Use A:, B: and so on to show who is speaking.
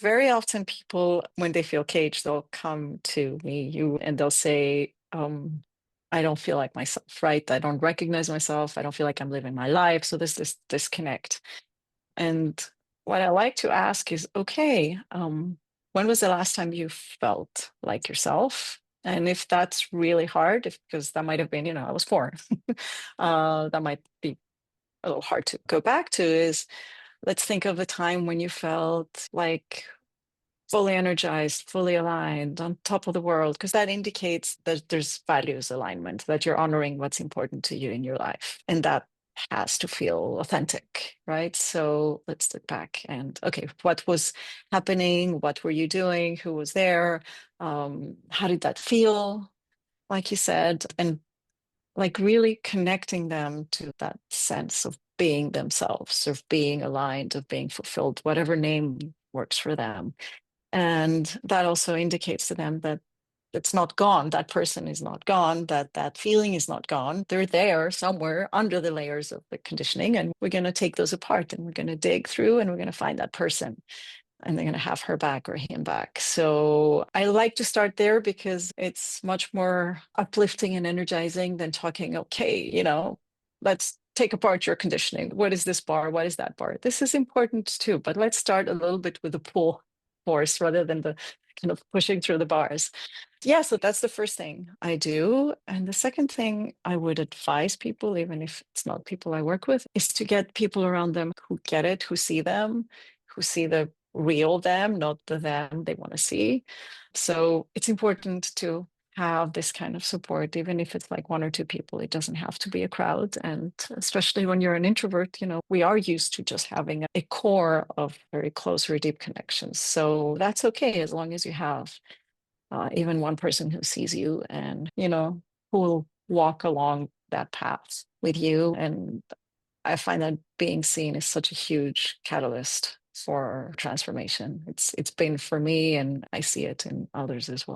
A: very often people, when they feel caged, they'll come to me, and they'll say, I don't feel like myself, right? I don't recognize myself. I don't feel like I'm living my life. So there's this disconnect. And what I like to ask is, okay, when was the last time you felt like yourself? And if that's really hard, because that might have been, I was 4, that might be a little hard to go back to, is let's think of a time when you felt like fully energized, fully aligned, on top of the world, because that indicates that there's values alignment, that you're honoring what's important to you in your life. And that has to feel authentic, right? So let's look back and, okay, what was happening? What were you doing? Who was there? How did that feel? Like you said, and like really connecting them to that sense of being themselves, of being aligned, of being fulfilled, whatever name works for them. And that also indicates to them that it's not gone. That person is not gone, that feeling is not gone. They're there somewhere under the layers of the conditioning. And we're going to take those apart and we're going to dig through and we're going to find that person and they're going to have her back or him back. So I like to start there because it's much more uplifting and energizing than talking, okay, let's take apart your conditioning. What is this bar? What is that bar? This is important too, but let's start a little bit with the pull force rather than the kind of pushing through the bars. Yeah, so that's the first thing I do. And the second thing I would advise people, even if it's not people I work with, is to get people around them who get it, who see them, who see the real them, not the them they want to see. So it's important to have this kind of support, even if it's like 1 or 2 people. It doesn't have to be a crowd. And especially when you're an introvert, we are used to just having a core of very close or deep connections. So that's okay as long as you have even one person who sees you and, who will walk along that path with you. And I find that being seen is such a huge catalyst for transformation. It's been for me, and I see it in others as well.